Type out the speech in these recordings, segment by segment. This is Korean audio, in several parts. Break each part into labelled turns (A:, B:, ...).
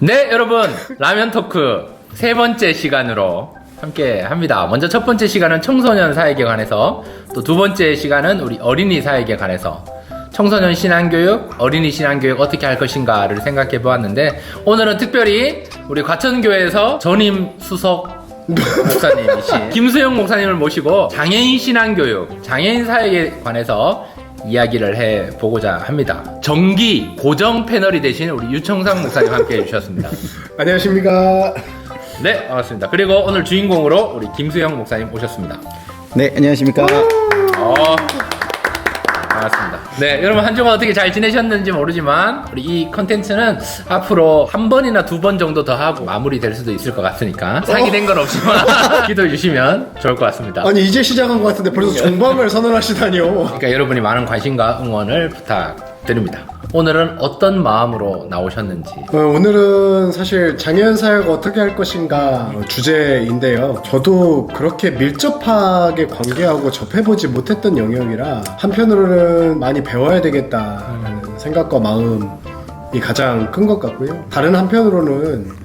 A: 네, 여러분, 라면 토크 세 번째 시간으로 함께 합니다. 먼저 첫 번째 시간은 청소년 사역에 관해서, 또 두 번째 시간은 우리 어린이 사역에 관해서 청소년 신앙교육, 어린이 신앙교육 어떻게 할 것인가를 생각해 보았는데, 오늘은 특별히 우리 과천교회에서 전임 수석 목사님이신 김수영 목사님을 모시고 장애인 신앙교육, 장애인 사역에 관해서 이야기를 해보고자 합니다. 정기 고정 패널이 되신 우리 유청상 목사님 함께 해주셨습니다.
B: 안녕하십니까.
A: 네, 반갑습니다. 그리고 오늘 주인공으로 우리 김수영 목사님 오셨습니다.
C: 네, 안녕하십니까.
A: 반갑습니다. 네, 여러분 한 주간 어떻게 잘 지내셨는지 모르지만 우리 이 컨텐츠는 앞으로 한 번이나 두 번 정도 더 하고 마무리될 수도 있을 것 같으니까 상기된 건 없지만 기도해 주시면 좋을 것 같습니다.
B: 아니 이제 시작한 것 같은데 벌써 종방을 선언하시다니요.
A: 그러니까 여러분이 많은 관심과 응원을 부탁드립니다. 오늘은 어떤 마음으로 나오셨는지.
B: 오늘은 사실 장애인 사역 어떻게 할 것인가 주제인데요. 저도 그렇게 밀접하게 관계하고 접해보지 못했던 영역이라 한편으로는 많이 배워야 되겠다는 생각과 마음이 가장 큰 것 같고요. 다른 한편으로는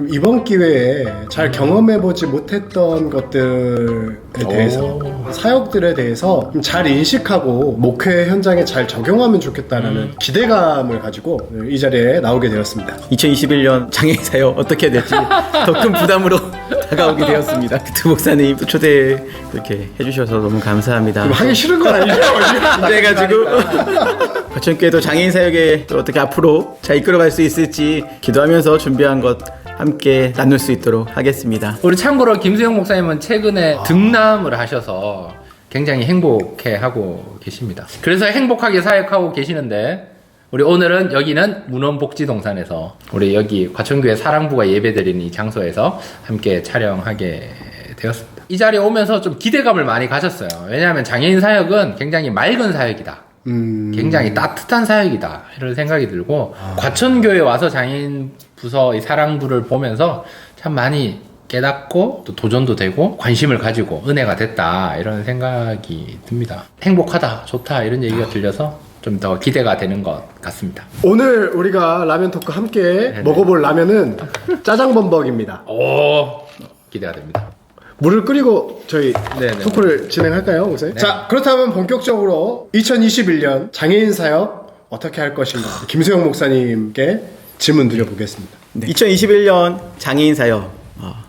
B: 이번 기회에 잘 경험해보지 못했던 것들에 대해서, 사역들에 대해서 좀 잘 인식하고 목회 현장에 잘 적용하면 좋겠다라는 기대감을 가지고 이 자리에 나오게 되었습니다.
C: 2021년 장애인 사역 어떻게 해야 될지 더 큰 부담으로 다가오게 되었습니다. 두 목사님 또 초대 이렇게 해주셔서 너무 감사합니다.
B: 그럼 하기 싫은 건 아니죠?
C: 그래가지고 과천교회도 장애인 사역에 또 어떻게 앞으로 잘 이끌어갈 수 있을지 기도하면서 준비한 것 함께 나눌 수 있도록 하겠습니다.
A: 우리 참고로 김수영 목사님은 최근에 등남을 하셔서 굉장히 행복해하고 계십니다. 그래서 행복하게 사역하고 계시는데, 우리 오늘은 여기는 문원복지동산에서 우리 여기 과천교회 사랑부가 예배드리는 이 장소에서 함께 촬영하게 되었습니다. 이 자리에 오면서 좀 기대감을 많이 가졌어요. 왜냐하면 장애인 사역은 굉장히 맑은 사역이다. 굉장히 따뜻한 사역이다. 이런 생각이 들고, 과천교회 와서 장애인 부서 이 사랑부를 보면서 참 많이 깨닫고 또 도전도 되고 관심을 가지고 은혜가 됐다, 이런 생각이 듭니다. 행복하다, 좋다, 이런 얘기가 들려서 좀 더 기대가 되는 것 같습니다.
B: 오늘 우리가 라면 토크 함께 먹어볼 라면은 짜장범벅입니다.
A: 오, 기대가 됩니다.
B: 물을 끓이고 저희
A: 네네.
B: 토크를 진행할까요, 목사님?
A: 네.
B: 자, 그렇다면 본격적으로 2021년 장애인 사역 어떻게 할 것인가 김수영 목사님께 질문 드려보겠습니다.
C: 네. 2021년 장애인 사역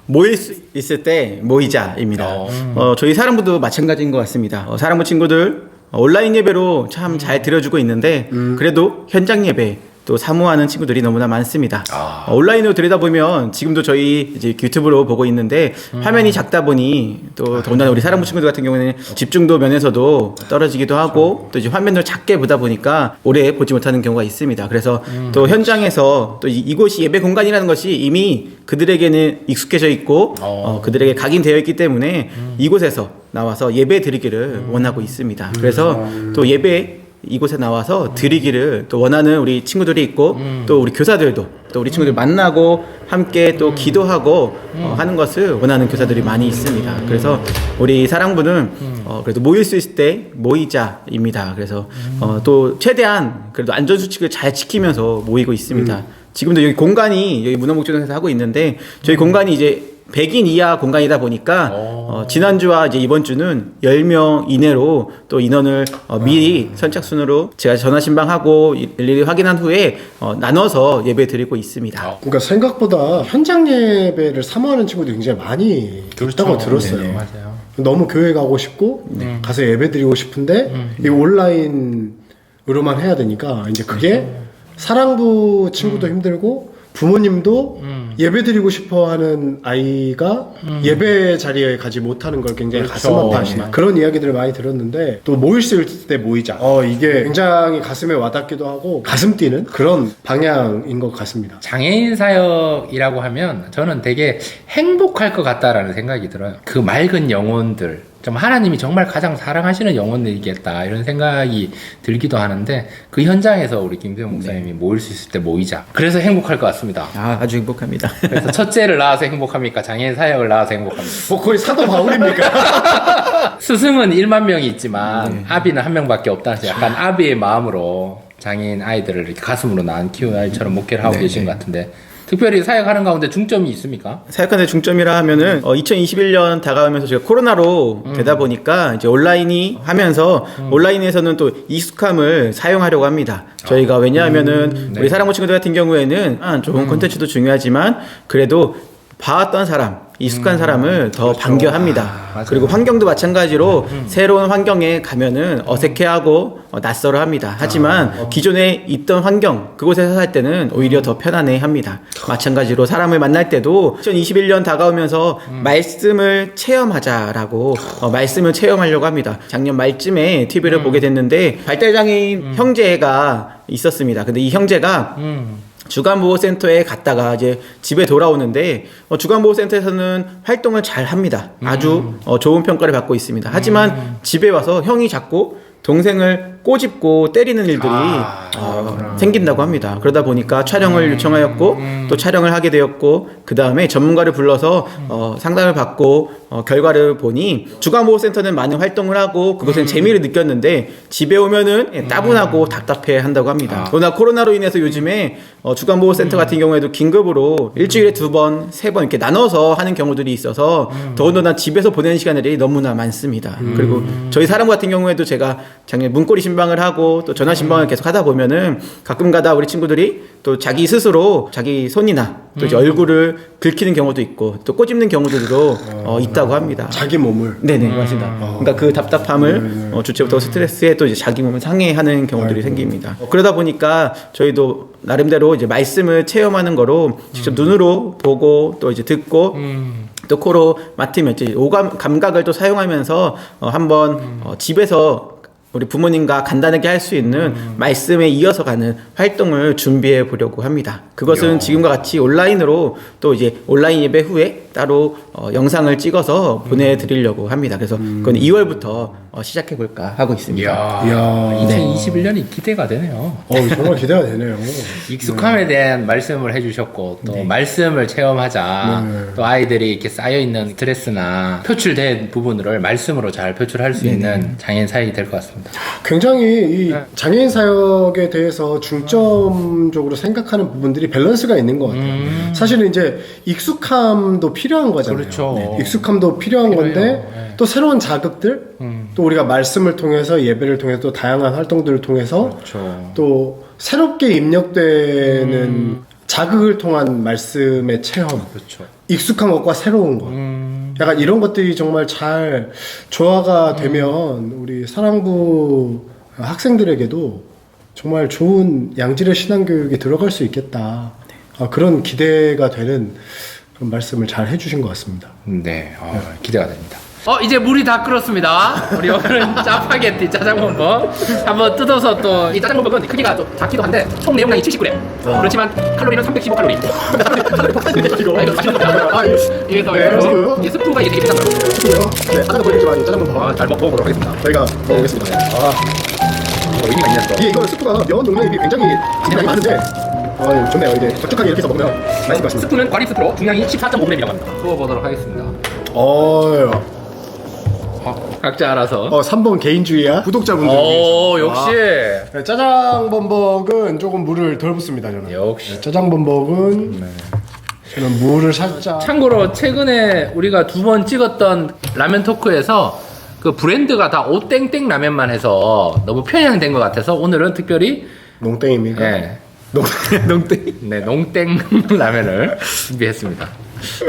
C: 모일 수 있을 때 모이자입니다. 저희 사랑부도 마찬가지인 것 같습니다. 사랑부 친구들 온라인 예배로 참 잘 드려주고 있는데 그래도 현장 예배 또 사모하는 친구들이 너무나 많습니다. 온라인으로 들여다 보면 지금도 저희 이제 유튜브로 보고 있는데 화면이 작다 보니 또 더군다나 우리 사랑부 친구들 같은 경우에는 집중도 면에서도 떨어지기도 하고 또 이제 화면을 작게 보다 보니까 오래 보지 못하는 경우가 있습니다. 그래서 또 현장에서 또 이곳이 예배 공간이라는 것이 이미 그들에게는 익숙해져 있고 그들에게 각인되어 있기 때문에 이곳에서 나와서 예배 드리기를 원하고 있습니다. 그래서 또 예배 이곳에 나와서 드리기를 또 원하는 우리 친구들이 있고 또 우리 교사들도 또 우리 친구들 만나고 함께 또 기도하고 하는 것을 원하는 교사들이 많이 있습니다. 그래서 우리 사랑부는 그래도 모일 수 있을 때 모이자입니다. 그래서 또 최대한 그래도 안전수칙을 잘 지키면서 모이고 있습니다. 지금도 여기 공간이 여기 문화복지관에서 하고 있는데 저희 공간이 이제 100인 이하 공간이다 보니까 지난주와 이제 이번 주는 10명 이내로 또 인원을 미리 선착순으로 제가 전화 신방하고 일일이 확인한 후에 나눠서 예배 드리고 있습니다.
B: 그러니까 생각보다 현장 예배를 사모하는 친구들이 굉장히 많이 있다고 들었어요.
A: 네네, 맞아요.
B: 너무 교회 가고 싶고 가서 예배 드리고 싶은데 이 온라인으로만 해야 되니까 이제 그게 사랑부 친구도 힘들고 부모님도 예배 드리고 싶어 하는 아이가 예배 자리에 가지 못하는 걸 굉장히 가슴 아파하시는 그런 이야기들을 많이 들었는데, 또 모일 수 있을 때 모이자. 이게 굉장히 가슴에 와닿기도 하고 가슴 뛰는 그런 방향인 것 같습니다.
A: 장애인 사역이라고 하면 저는 되게 행복할 것 같다라는 생각이 들어요. 그 맑은 영혼들, 좀 하나님이 정말 가장 사랑하시는 영혼들이겠다, 이런 생각이 들기도 하는데, 그 현장에서 우리 김수영 목사님이 모일 수 있을 때 모이자. 그래서 행복할 것 같습니다.
C: 아주 행복합니다.
A: 그래서 첫째를 낳아서 행복합니까? 장애인 사역을 낳아서 행복합니까?
B: 뭐 거의 사도 바울입니까?
A: 스승은 1만 명이 있지만 아비는 1명밖에 없다는, 약간 아비의 마음으로 장애인 아이들을 이렇게 가슴으로 낳은 키우는 아이처럼 목회를 하고 계신 것 같은데, 특별히 사역하는 가운데 중점이 있습니까?
C: 사역하는 중점이라 하면은 2021년 다가오면서 제가 코로나로 되다 보니까 이제 온라인이 하면서 온라인에서는 또 익숙함을 사용하려고 합니다. 저희가 왜냐하면은 우리 사랑고 친구들 같은 경우에는 좋은 콘텐츠도 중요하지만 그래도 봐왔던 사람, 익숙한 사람을 더 반겨합니다. 그리고 환경도 마찬가지로 새로운 환경에 가면은 어색해하고 낯설어합니다. 하지만 기존에 있던 환경 그곳에서 살 때는 오히려 더 편안해합니다. 마찬가지로 사람을 만날 때도 2021년 다가오면서 말씀을 체험하자라고 말씀을 체험하려고 합니다. 작년 말쯤에 TV를 보게 됐는데 발달장애인 형제가 있었습니다. 근데 이 형제가 주간보호센터에 갔다가 이제 집에 돌아오는데 주간보호센터에서는 활동을 잘 합니다. 아주 좋은 평가를 받고 있습니다. 하지만 집에 와서 형이 자꾸 동생을 꼬집고 때리는 일들이 생긴다고 합니다. 그러다 보니까 촬영을 요청하였고 또 촬영을 하게 되었고 그 다음에 전문가를 불러서 상담을 받고 결과를 보니 주간보호센터는 많은 활동을 하고 그것은 재미를 느꼈는데 집에 오면은 따분하고 답답해 한다고 합니다. 그러나 코로나로 인해서 요즘에 주간보호센터 같은 경우에도 긴급으로 일주일에 2번, 3번 이렇게 나눠서 하는 경우들이 있어서 더군다나 집에서 보내는 시간들이 너무나 많습니다. 그리고 저희 사람 같은 경우에도 제가 작년에 문고리 신방을 하고 또 전화 신방을 계속 하다 보면은 가끔가다 우리 친구들이 또 자기 스스로 자기 손이나 또 이제 얼굴을 긁히는 경우도 있고 또 꼬집는 경우들도 있다고 합니다.
B: 자기 몸을.
C: 네네 맞습니다. 그러니까 그 답답함을 주체부터 스트레스에 또 이제 자기 몸을 상해하는 경우들이 생깁니다. 그러다 보니까 저희도 나름대로 이제 말씀을 체험하는 거로 직접 눈으로 보고 또 이제 듣고 또 코로 맡으면 이제 오감 감각을 또 사용하면서 한번 집에서 우리 부모님과 간단하게 할 수 있는 말씀에 이어서 가는 활동을 준비해 보려고 합니다. 그것은 지금과 같이 온라인으로 또 이제 온라인 예배 후에 따로 영상을 찍어서 보내드리려고 합니다. 그래서 그건 2월부터 시작해 볼까 하고 있습니다.
B: 이야.
A: 2021년이 기대가 되네요.
B: 정말 기대가 되네요.
A: 익숙함에 대한 말씀을 해주셨고 또 말씀을 체험하자. 또 아이들이 이렇게 쌓여 있는 스트레스나 표출된 부분을 말씀으로 잘 표출할 수 있는 장애인 사역이 될 것 같습니다.
B: 굉장히 이 장애인 사역에 대해서 중점적으로 생각하는 부분들이 밸런스가 있는 것 같아요. 사실은 이제 익숙함도 필요한 거잖아요.
A: 그렇죠.
B: 익숙함도 필요한 건데
A: 네.
B: 또 새로운 자극들, 또 우리가 말씀을 통해서 예배를 통해서 또 다양한 활동들을 통해서
A: 그렇죠.
B: 또 새롭게 입력되는 자극을 통한 말씀의 체험,
A: 그렇죠.
B: 익숙한 것과 새로운 것, 약간 이런 것들이 정말 잘 조화가 되면 우리 사랑부 학생들에게도 정말 좋은 양질의 신앙교육이 들어갈 수 있겠다. 그런 기대가 되는 그런 말씀을 잘 해주신 것 같습니다.
A: 네, 기대가 됩니다. 이제 물이 다 끓었습니다. 우리 오늘은 짜파게티 짜장면버 한번 뜯어서 또 이 짜장면버는 크기가 좀 작기도 한데 총 내용량이 70g. 그렇지만 칼로리는 315칼로리. 이게 또 이 스프가 이게 되게 비싼
B: 스프요? 네, 아까도 보여드렸지만 짜장면
A: 잘 먹어보도록 하겠습니다.
B: 저희가 먹어보겠습니다.
A: 의미가 있네 또.
B: 이거 스프가 면 용량이 굉장히 많은데 좋네요. 이제 독특하게 이렇게 해서 먹으면 맛있을 것 같습니다.
A: 스프는 과립 스프로 중량이 14.5g이라고 합니다. 부어보도록 하겠습니다. 각자 알아서.
B: 3번 개인주의야 구독자분들 위해서.
A: 역시.
B: 네, 짜장범벅은 조금 물을 덜 붓습니다. 저는.
A: 역시.
B: 네, 짜장범벅은 저는 물을 살짝.
A: 참고로 최근에 우리가 2번 찍었던 라면 토크에서 그 브랜드가 다 오땡땡 라면만 해서 너무 편향된 것 같아서 오늘은 특별히
B: 농땡입니까?
A: 네,
C: 농땡.
A: 네 농땡 라면을 준비했습니다.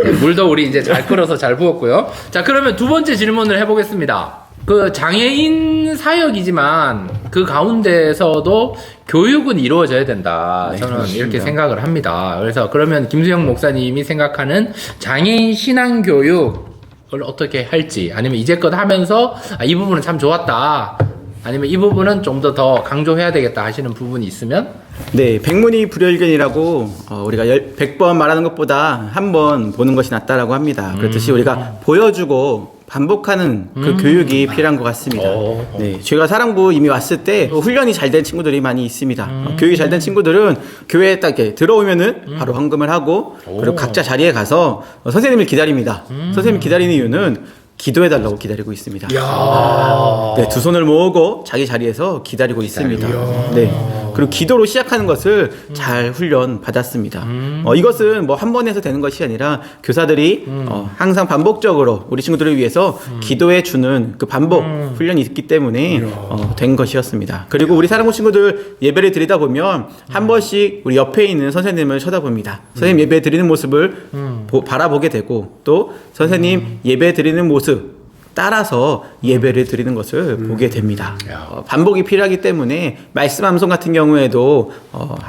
A: 네, 물도 우리 이제 잘 끓여서 잘 부었고요. 자, 그러면 두 번째 질문을 해보겠습니다. 그 장애인 사역이지만 그 가운데서도 교육은 이루어져야 된다. 저는
C: 그렇습니다.
A: 이렇게 생각을 합니다. 그래서 그러면 김수영 목사님이 생각하는 장애인 신앙 교육을 어떻게 할지, 아니면 이제껏 하면서 이 부분은 참 좋았다, 아니면 이 부분은 좀 더 강조해야 되겠다 하시는 부분이 있으면?
C: 네, 백문이 불여일견이라고 우리가 100번 말하는 것보다 한 번 보는 것이 낫다라고 합니다. 그렇듯이 우리가 보여주고 반복하는 그 교육이 필요한 것 같습니다. 네, 저희가 사랑부 이미 왔을 때 훈련이 잘 된 친구들이 많이 있습니다. 교육이 잘 된 친구들은 교회에 딱 이렇게 들어오면은 바로 헌금을 하고 그리고 각자 자리에 가서 선생님을 기다립니다. 선생님 기다리는 이유는 기도해달라고 기다리고 있습니다. 네, 두 손을 모으고 자기 자리에서 기다리고 있습니다. 네, 그리고 기도로 시작하는 것을 잘 훈련 받았습니다. 이것은 뭐 한 번 해서 되는 것이 아니라 교사들이 항상 반복적으로 우리 친구들을 위해서 기도해 주는 그 반복 훈련이 있기 때문에 된 것이었습니다. 그리고 우리 사랑부 친구들 예배를 드리다 보면 한 번씩 우리 옆에 있는 선생님을 쳐다봅니다. 선생님 예배 드리는 모습을 바라보게 되고 또 선생님 예배 드리는 모습 따라서 예배를 드리는 것을 보게 됩니다. 반복이 필요하기 때문에 말씀 암송 같은 경우에도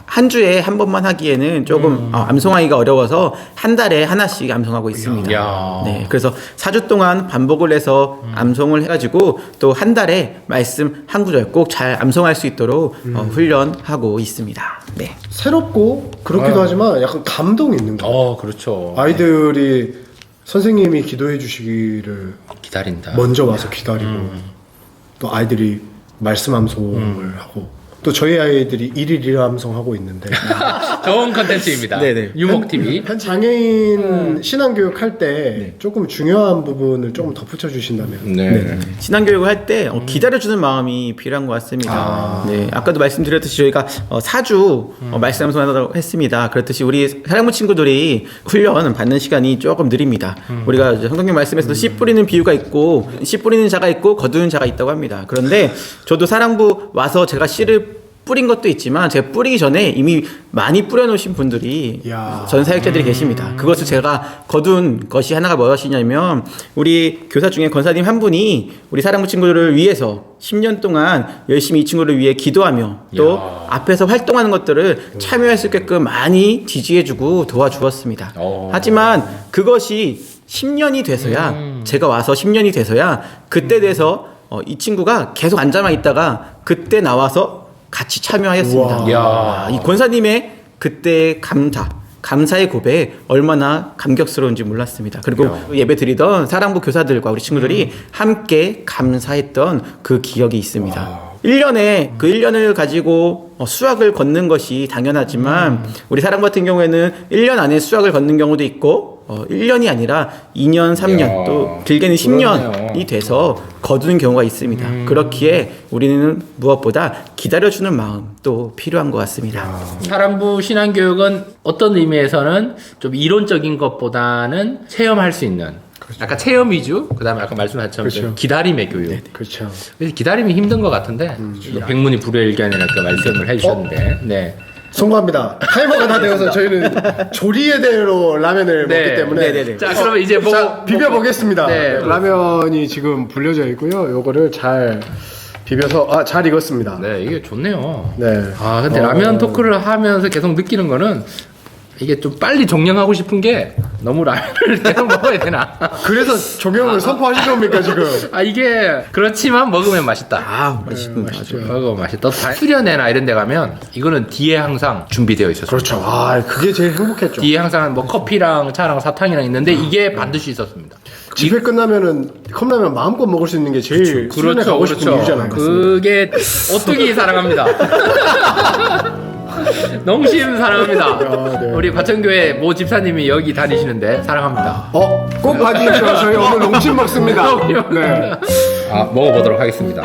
C: 한 주에 한 번만 하기에는 조금 암송하기가 어려워서 한 달에 하나씩 암송하고 있습니다. 네, 그래서 4주 동안 반복을 해서 암송을 해가지고 또 한 달에 말씀 한 구절 꼭 잘 암송할 수 있도록 훈련하고 있습니다. 네.
B: 새롭고 그렇기도 하지만 약간 감동이 있는 거예요.
A: 그렇죠.
B: 아이들이 선생님이 기도해 주시기를
A: 기다린다.
B: 먼저 와서 기다리고 또 아이들이 말씀 암송을 하고 또 저희 아이들이 일일 암송하고 있는데
A: 좋은 컨텐츠입니다.
C: 네네.
A: 유목TV.
B: 장애인 신앙교육 할 때 조금 중요한 부분을 조금 덧붙여 주신다면.
A: 네.
C: 신앙교육을 할 때 기다려주는 마음이 필요한 것 같습니다. 네, 아까도 말씀드렸듯이 저희가 4주 말씀 암송하도록 했습니다. 그렇듯이 우리 사랑부 친구들이 훈련 받는 시간이 조금 느립니다. 우리가 이제 성경님 말씀에서도 씨 뿌리는 비유가 있고 씨 뿌리는 자가 있고 거두는 자가 있다고 합니다. 그런데 저도 사랑부 와서 제가 씨를 뿌린 것도 있지만 제가 뿌리기 전에 이미 많이 뿌려놓으신 분들이 전 사역자들이 계십니다. 그것을 제가 거둔 것이 하나가 무엇이냐면 우리 교사 중에 권사님 한 분이 우리 사랑부 친구들을 위해서 10년 동안 열심히 이 친구를 위해 기도하며 또 앞에서 활동하는 것들을 참여할 수 있게끔 많이 지지해주고 도와주었습니다. 하지만 그것이 10년이 돼서야 제가 와서 10년이 돼서야 그때 돼서 이 친구가 계속 앉아만 있다가 그때 나와서 같이 참여하였습니다. 이 권사님의 그때 감사의 고백 얼마나 감격스러운지 몰랐습니다. 그리고 예배 드리던 사랑부 교사들과 우리 친구들이 함께 감사했던 그 기억이 있습니다. 1년에 그 1년을 가지고 수학을 걷는 것이 당연하지만 우리 사람 같은 경우에는 1년 안에 수학을 걷는 경우도 있고 1년이 아니라 2년, 3년 또 길게는 10년이 돼서 거두는 경우가 있습니다. 그렇기에 우리는 무엇보다 기다려주는 마음 또 필요한 것 같습니다.
A: 사랑부 신앙교육은 어떤 의미에서는 좀 이론적인 것보다는 체험할 수 있는 약간 체험 위주, 그 다음에 아까 말씀하셨던
B: 그렇죠.
A: 기다림의 교육.
B: 그렇죠.
A: 그래서 기다림이 힘든 것 같은데 백문이 불여일견이라는 그 말씀을 해주셨는데 네.
B: 송구합니다. 타이머가 다 되어서 저희는 조리에 대로 라면을
A: 네.
B: 먹기 때문에
C: 네네네.
A: 자 그러면 이제
B: 비벼 보겠습니다.
A: 네.
B: 라면이 지금 불려져 있고요. 요거를 잘 비벼서 잘 익었습니다.
A: 네 이게 좋네요.
B: 네.
A: 근데 라면 토크를 하면서 계속 느끼는 거는 이게 좀 빨리 종영하고 싶은 게 너무 라면을 계속 먹어야 되나?
B: 그래서 종영을 선포하신 겁니까 지금?
A: 이게 그렇지만 먹으면 맛있다.
C: 맛있습니다.
A: 먹으면 맛있다. 수련회나 이런 데 가면 이거는 뒤에 항상 준비되어 있었어요.
B: 그렇죠. 그게 제일 행복했죠.
A: 뒤에 항상 뭐 커피랑 차랑 사탕이랑 있는데 이게 반드시 있었습니다.
B: 집회 끝나면은 컵라면 마음껏 먹을 수 있는 게 제일 수련회 가고 싶은 이유잖아요.
A: 그게 오뚜기 사랑합니다. 농심 사랑합니다.
B: 네.
A: 우리 과천교회 모 집사님이 여기 다니시는데 사랑합니다.
B: 꼭 봐주십시오. 저희 오늘 농심 먹습니다. 네.
A: 먹어보도록 하겠습니다.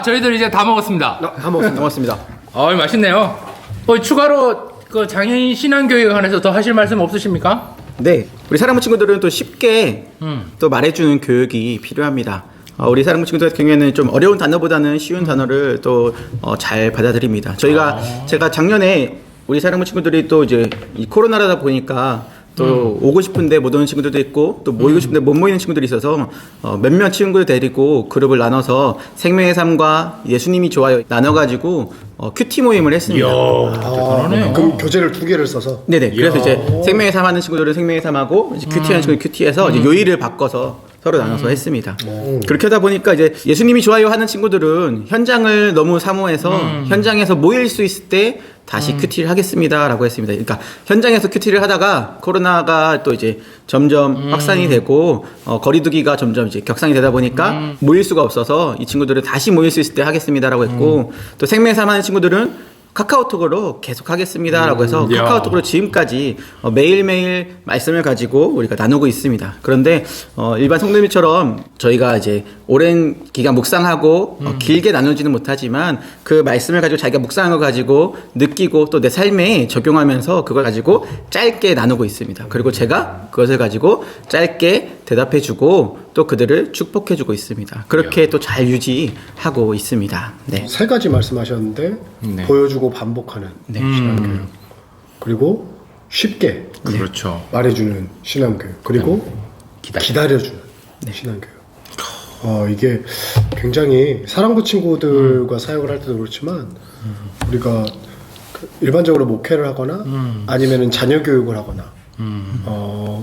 A: 저희들 이제 다 먹었습니다.
B: 다 먹었습니다.
A: 맛있네요. 추가로 그 장애인 신앙교육관에서 더 하실 말씀 없으십니까?
C: 네, 우리 사랑부 친구들은 또 쉽게 또 말해주는 교육이 필요합니다. 우리 사랑부 친구들 같은 경우에는 좀 어려운 단어보다는 쉬운 단어를 또 잘 받아들입니다. 제가 작년에 우리 사랑부 친구들이 또 이제 이 코로나라다 보니까 또 오고 싶은데 못 오는 친구들도 있고 또 모이고 싶은데 못 모이는 친구들이 있어서 몇몇 친구들 데리고 그룹을 나눠서 생명의 삶과 예수님이 좋아요 나눠가지고 큐티 모임을 했습니다.
B: 그럼 교재를 2개를 써서.
C: 네네. 그래서 이제 생명의 삶 하는 친구들은 생명의 삶하고 이제 큐티 하는 친구들은 큐티해서 이제 요일을 바꿔서 서로 나눠서 했습니다.
B: 오.
C: 그렇게 하다 보니까 이제 예수님이 좋아요 하는 친구들은 현장을 너무 사모해서 현장에서 모일 수 있을 때 다시 큐티를 하겠습니다라고 했습니다. 그러니까 현장에서 큐티를 하다가 코로나가 또 이제 점점 확산이 되고 거리두기가 점점 이제 격상이 되다 보니까 모일 수가 없어서 이 친구들은 다시 모일 수 있을 때 하겠습니다라고 했고 또 생명삼 하는 친구들은 카카오톡으로 계속 하겠습니다라고 해서
A: 야.
C: 카카오톡으로 지금까지 매일매일 말씀을 가지고 우리가 나누고 있습니다. 그런데 일반 성도님처럼 저희가 이제 오랜 기간 묵상하고 길게 나누지는 못하지만 그 말씀을 가지고 자기가 묵상한 거 가지고 느끼고 또 내 삶에 적용하면서 그걸 가지고 짧게 나누고 있습니다. 그리고 제가 그것을 가지고 짧게 대답해주고 또 그들을 축복해주고 있습니다. 그렇게 또 잘 유지하고 있습니다. 네.
B: 세 가지 말씀하셨는데
A: 네.
B: 보여주고 반복하는 신앙교육, 그리고 쉽게
A: 그렇죠.
B: 말해주는 신앙교육, 그리고 기다려주는 신앙교육. 이게 굉장히 사랑부 친구들과 사역을 할 때도 그렇지만 우리가 일반적으로 목회를 하거나 아니면은 자녀 교육을 하거나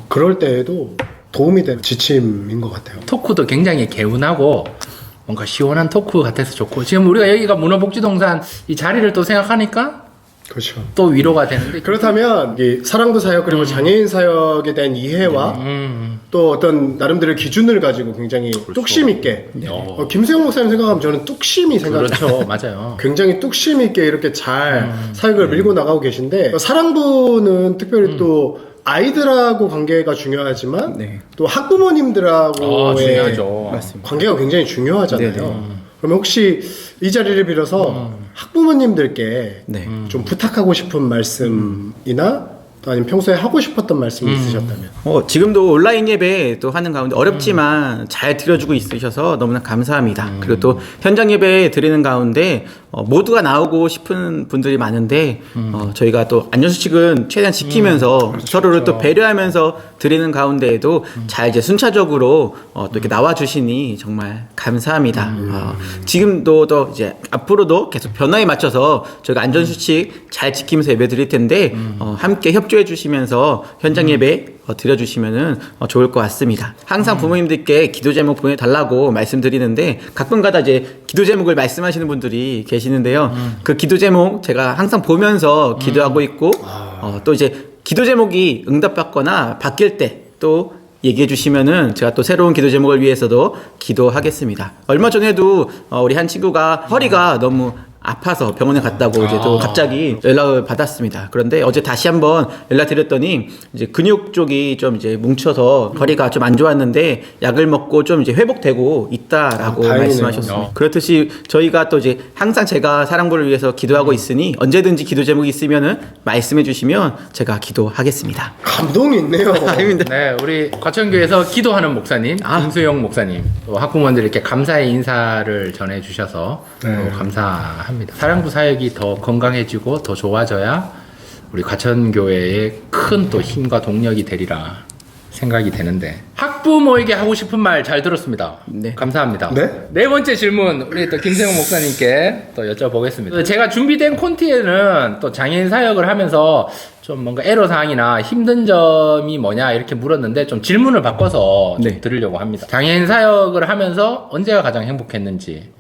B: 그럴 때에도 도움이 되는 지침인 것 같아요.
A: 토크도 굉장히 개운하고 뭔가 시원한 토크 같아서 좋고 지금 우리가 여기가 문어복지동산 이 자리를 또 생각하니까
B: 그렇죠.
A: 또 위로가 되는데
B: 그렇다면 이 사랑부 사역 그리고 장애인 사역에 대한 이해와 또 어떤 나름대로의 기준을 가지고 굉장히 뚝심 있게 김수영 목사님 생각하면 저는 뚝심이 생각나요.
A: 그렇죠. 맞아요.
B: 굉장히 뚝심 있게 이렇게 잘 사역을 밀고 나가고 계신데 사랑부는 특별히 또 아이들하고 관계가 중요하지만
C: 네.
B: 또 학부모님들하고의
A: 중요하죠.
C: 맞습니다.
B: 관계가 굉장히 중요하잖아요.
C: 네네.
B: 그러면 혹시 이 자리를 빌어서 학부모님들께
C: 네.
B: 좀 부탁하고 싶은 말씀이나 또 아니면 평소에 하고 싶었던 말씀이 있으셨다면
C: 지금도 온라인 예배 또 하는 가운데 어렵지만 잘 드려주고 있으셔서 너무나 감사합니다. 그리고 또 현장 예배 드리는 가운데 모두가 나오고 싶은 분들이 많은데 저희가 또 안전수칙은 최대한 지키면서 서로를 또 배려하면서 드리는 가운데에도 잘 이제 순차적으로 또 이렇게 나와주시니 정말 감사합니다. 지금도 또 이제 앞으로도 계속 변화에 맞춰서 저희가 안전수칙 잘 지키면서 예배 드릴 텐데 함께 협조해 주시면서 현장 예배 드려주시면은 좋을 것 같습니다. 항상 부모님들께 기도 제목 보내달라고 말씀드리는데 가끔가다 이제 기도 제목을 말씀하시는 분들이 계시는데요. 그 기도 제목 제가 항상 보면서 기도하고 있고 또 이제 기도 제목이 응답받거나 바뀔 때 또 얘기해 주시면은 제가 또 새로운 기도 제목을 위해서도 기도하겠습니다. 얼마 전에도 우리 한 친구가 허리가 너무 아파서 병원에 갔다고 이제 또 갑자기 연락을 받았습니다. 그런데 어제 다시 한번 연락드렸더니 이제 근육 쪽이 좀 이제 뭉쳐서 허리가 좀 안 좋았는데 약을 먹고 좀 이제 회복되고 있다라고
B: 다행이네요.
C: 말씀하셨습니다. 그렇듯이 저희가 또 이제 항상 제가 사랑부를 위해서 기도하고 있으니 언제든지 기도 제목이 있으면은 말씀해 주시면 제가 기도하겠습니다.
B: 감동이 있네요.
C: 아닙니다.
A: 네, 우리 과천교에서 기도하는 목사님, 김수영 목사님, 또 학부모님들께 감사의 인사를 전해주셔서
B: 네.
A: 또 감사합니다. 사랑부 사역이 더 건강해지고 더 좋아져야 우리 과천교회의 큰 또 힘과 동력이 되리라 생각이 되는데 학부모에게 하고 싶은 말 잘 들었습니다.
C: 네.
A: 감사합니다.
B: 네?
A: 네 번째 질문 우리 또 김세용 목사님께 또 여쭤보겠습니다. 제가 준비된 콘티에는 또 장애인 사역을 하면서 좀 뭔가 애로사항이나 힘든 점이 뭐냐 이렇게 물었는데 좀 질문을 바꿔서 좀
C: 네.
A: 드리려고 합니다. 장애인 사역을 하면서 언제가 가장 행복했는지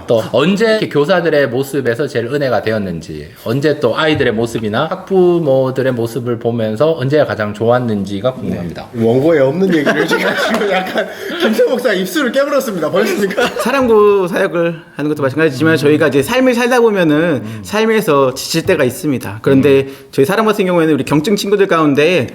A: 또 언제 이렇게 교사들의 모습에서 제일 은혜가 되었는지 언제 또 아이들의 모습이나 학부모들의 모습을 보면서 언제가 가장 좋았는지가 궁금합니다.
B: 원고에 없는 얘기를 지금 약간 김세 목사 입술을 깨물었습니다. 벌써니까.
C: 사랑부 사역을 하는 것도 마찬가지지만 저희가 이제 삶을 살다 보면은 삶에서 지칠 때가 있습니다. 그런데 저희 사랑부 같은 경우에는 우리 경증 친구들 가운데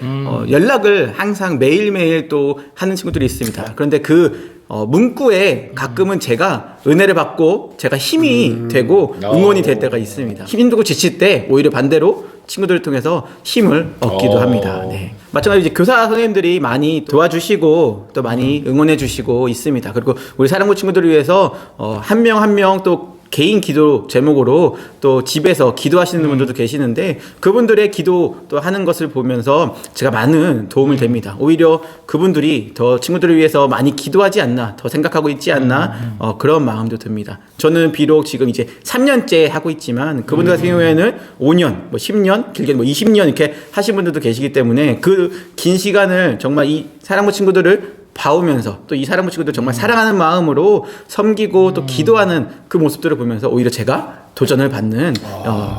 C: 연락을 항상 매일매일 또 하는 친구들이 있습니다. 그런데 그 문구에 가끔은 제가 은혜를 받고 제가 힘이 되고 응원이 될 때가 있습니다. 힘들고 지칠 때 오히려 반대로 친구들을 통해서 힘을 얻기도 합니다. 네. 마찬가지로 이제 교사 선생님들이 많이 도와주시고 또 많이 응원해 주시고 있습니다. 그리고 우리 사랑부 친구들을 위해서 한 명 한 명 또 개인 기도 제목으로 또 집에서 기도하시는 분들도 계시는데 그분들의 기도 또 하는 것을 보면서 제가 많은 도움을 됩니다. 오히려 그분들이 더 친구들을 위해서 많이 기도하지 않나 더 생각하고 있지 않나 그런 마음도 듭니다. 저는 비록 지금 이제 3년째 하고 있지만 그분들 같은 경우에는 5년, 뭐 10년, 길게 뭐 20년 이렇게 하신 분들도 계시기 때문에 그 긴 시간을 정말 이 사랑부 친구들을 봐오면서 또 이 사랑부 친구들 정말 사랑하는 마음으로 섬기고 또 기도하는 그 모습들을 보면서 오히려 제가 도전을 받는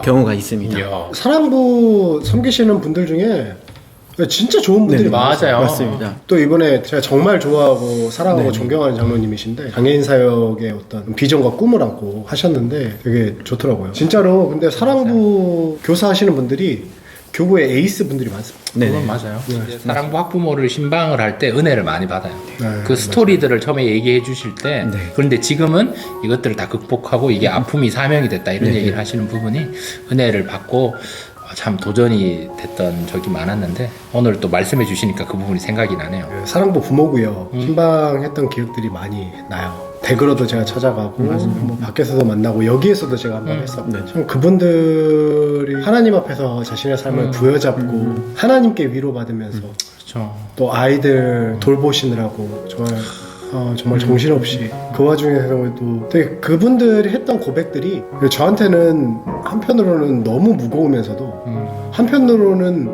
C: 경우가 있습니다.
A: 이야.
B: 사랑부 섬기시는 분들 중에 진짜 좋은 분들이
C: 네,
B: 많았어요.
A: 맞아요.
C: 맞습니다.
B: 또 이번에 제가 정말 좋아하고 사랑하고
C: 네.
B: 존경하는 장로님이신데 장애인 사역의 어떤 비전과 꿈을 안고 하셨는데 되게 좋더라고요. 진짜로 근데 사랑부 교사하시는 분들이 교구의 에이스 분들이 많습니다.
A: 그건 맞아요. 이제 사랑부 학부모를 신방을 할 때 은혜를 많이 받아요.
B: 네,
A: 그 스토리들을 처음에 얘기해 주실 때
C: 네.
A: 그런데 지금은 이것들을 다 극복하고 이게 아픔이 사명이 됐다 이런 얘기를 하시는 부분이 은혜를 받고 참 도전이 됐던 적이 많았는데 오늘 또 말씀해 주시니까 그 부분이 생각이 나네요.
B: 사랑부 부모고요. 신방했던 기억들이 많이 나요. 댁으로도 제가 찾아가고 뭐 밖에서도 만나고 여기에서도 제가 한번 했었고 참 그분들이 하나님 앞에서 자신의 삶을 부여잡고 하나님께 위로받으면서
A: 그렇죠.
B: 또 아이들 돌보시느라고 정말 정신없이 그 와중에서도 되게 그분들이 했던 고백들이 저한테는 한편으로는 너무 무거우면서도 한편으로는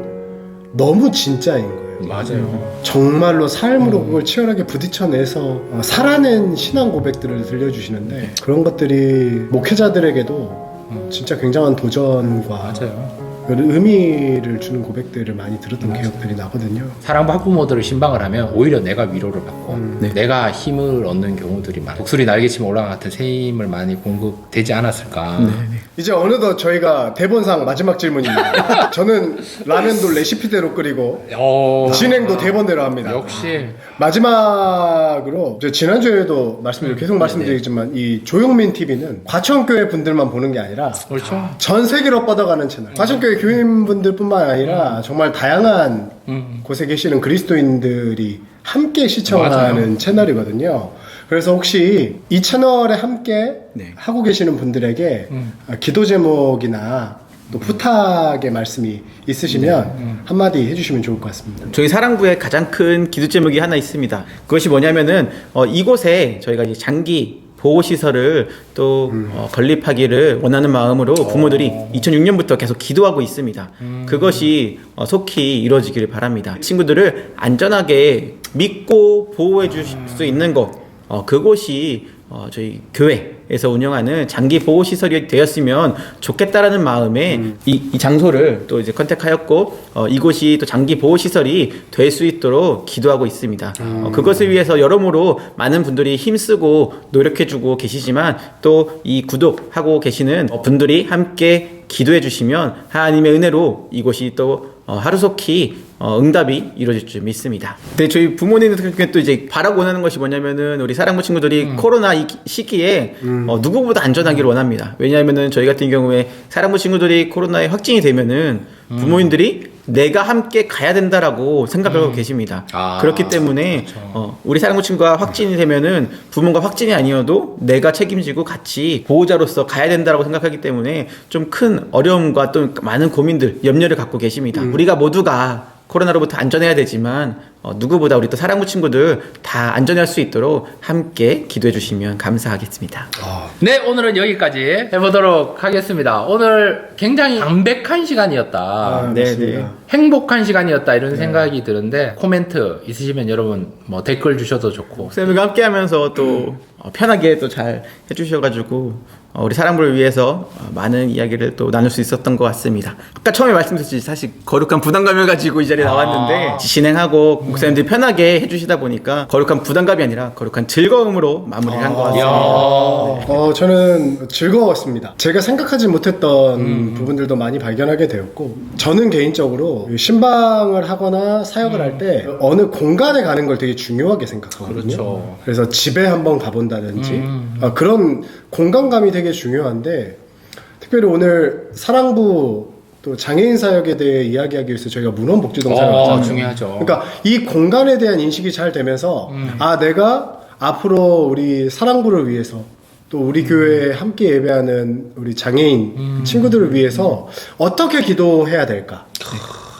B: 너무 진짜인 거예요.
A: 맞아요.
B: 정말로 삶으로 그걸 치열하게 부딪혀내서 살아낸 신앙 고백들을 들려주시는데 그런 것들이 목회자들에게도 진짜 굉장한 도전과
A: 맞아요.
B: 의미를 주는 고백들을 많이 들었던 기억들이 나거든요.
A: 사랑부 학부모들을 신방을 하면 오히려 내가 위로를 받고
C: 네.
A: 내가 힘을 얻는 경우들이 많아. 독수리 날개치면 올라간 같은 새 힘을 많이 공급되지 않았을까.
B: 이제 어느덧 저희가 대본상 마지막 질문입니다. 저는 라면도 레시피대로 끓이고 진행도 대본대로 합니다.
A: 역시
B: 마지막으로 이제 지난주에도 계속 말씀드리지만 이 조용민 TV는 과천교회 분들만 보는 게 아니라
A: 그렇죠.
B: 전 세계로 뻗어가는 채널. 과천교회 교인분들뿐만 아니라 정말 다양한 곳에 계시는 그리스도인들이 함께 시청하는
A: 맞아요.
B: 채널이거든요. 그래서 혹시 이 채널에 함께
C: 네.
B: 하고 계시는 분들에게 기도 제목이나 또 부탁의 말씀이 있으시면 한마디 해주시면 좋을 것 같습니다.
C: 저희 사랑부의 가장 큰 기도 제목이 하나 있습니다. 그것이 뭐냐면은 이곳에 저희가 이제 장기 보호시설을 또 건립하기를 원하는 마음으로 부모들이 2006년부터 계속 기도하고 있습니다. 그것이 속히 이루어지기를 바랍니다. 친구들을 안전하게 믿고 보호해 주실 수 있는 곳, 그곳이 저희 교회에서 운영하는 장기 보호 시설이 되었으면 좋겠다라는 마음에 이 장소를 또 이제 컨택하였고 이곳이 또 장기 보호 시설이 될 수 있도록 기도하고 있습니다. 그것을 위해서 여러모로 많은 분들이 힘쓰고 노력해주고 계시지만 또 이 구독하고 계시는 분들이 함께 기도해 주시면 하나님의 은혜로 이곳이 또 하루속히 응답이 이루어질 줄 믿습니다. 근데 저희 부모님들 같은 경우에 또 이제 바라고 원하는 것이 뭐냐면은 우리 사랑부 친구들이 코로나 이 시기에 누구보다 안전하기를 원합니다. 왜냐하면은 저희 같은 경우에 사랑부 친구들이 코로나에 확진이 되면은 부모님들이 내가 함께 가야 된다라고 생각하고 계십니다. 그렇기 때문에
A: 그렇죠.
C: 우리 사랑부 친구가 확진이 되면은 부모가 확진이 아니어도 내가 책임지고 같이 보호자로서 가야 된다라고 생각하기 때문에 좀 큰 어려움과 또 많은 고민들, 염려를 갖고 계십니다. 우리가 모두가 코로나로부터 안전해야 되지만 누구보다 우리 또 사랑부 친구들 다 안전할 수 있도록 함께 기도해 주시면 감사하겠습니다.
A: 네, 오늘은 여기까지 해보도록 하겠습니다. 오늘 굉장히 담백한 시간이었다.
C: 네,
B: 맞습니다.
C: 네.
A: 행복한 시간이었다 이런 생각이 드는데 코멘트 있으시면 여러분 뭐 댓글 주셔도 좋고
C: 목사님과 함께 하면서 또 편하게 또 잘 해주셔가지고 우리 사랑부를 위해서 많은 이야기를 또 나눌 수 있었던 것 같습니다. 아까 처음에 말씀드렸듯이 사실 거룩한 부담감을 가지고 이 자리에 나왔는데 진행하고 목사님들이 편하게 해주시다 보니까 거룩한 부담감이 아니라 거룩한 즐거움으로 마무리를 한 것 같습니다.
B: 저는 즐거웠습니다. 제가 생각하지 못했던 부분들도 많이 발견하게 되었고 저는 개인적으로 신방을 하거나 사역을 할 때 어느 공간에 가는 걸 되게 중요하게 생각하거든요.
A: 그렇죠.
B: 그래서 집에 한번 가본다든지 그런 공간감이 되게 중요한데 특별히 오늘 사랑부 또 장애인 사역에 대해 이야기하기 위해서 저희가 문헌복지동산을 왔잖아요.
A: 중요하죠.
B: 그러니까 이 공간에 대한 인식이 잘 되면서 내가 앞으로 우리 사랑부를 위해서 또 우리 교회에 함께 예배하는 우리 장애인 친구들을 위해서 어떻게 기도해야 될까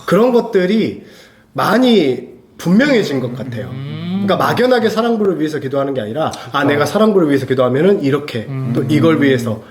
B: 그런 것들이 많이 분명해진 것 같아요. 그러니까 막연하게 사랑부를 위해서 기도하는 게 아니라 내가 사랑부를 위해서 기도하면은 이렇게 또 이걸 위해서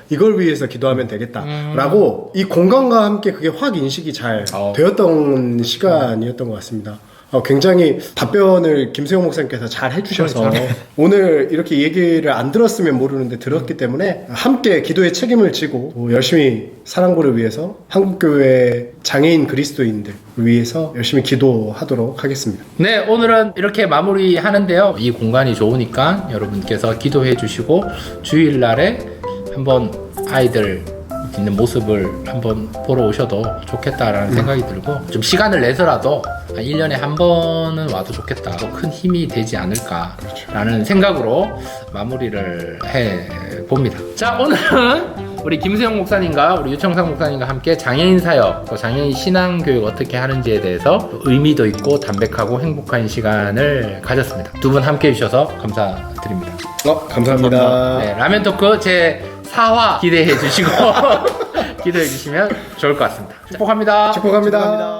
B: 기도하면 되겠다라고 이 공간과 함께 그게 확 인식이 잘 되었던 시간이었던 것 같습니다. 굉장히 답변을 김세용 목사님께서 잘 해주셔서 오늘 이렇게 얘기를 안 들었으면 모르는데 들었기 때문에 함께 기도의 책임을 지고 열심히 사랑고를 위해서 한국교회 장애인 그리스도인들 위해서 열심히 기도하도록 하겠습니다.
A: 네, 오늘은 이렇게 마무리하는데요. 이 공간이 좋으니까 여러분께서 기도해 주시고 주일날에 한번 아이들 있는 모습을 한번 보러 오셔도 좋겠다라는 생각이 들고 좀 시간을 내서라도 1년에 한 번은 와도 좋겠다. 더 큰 힘이 되지 않을까라는 생각으로 마무리를 해봅니다. 자, 오늘은 우리 김세용 목사님과 우리 유청상 목사님과 함께 장애인 사역, 또 장애인 신앙교육 어떻게 하는지에 대해서 의미도 있고 담백하고 행복한 시간을 가졌습니다. 두 분 함께 해주셔서 감사드립니다.
B: 감사합니다.
A: 네, 라면 토크 제 4화 기대해 주시고 기도해 주시면 좋을 것 같습니다. 축복합니다.
B: 축복합니다.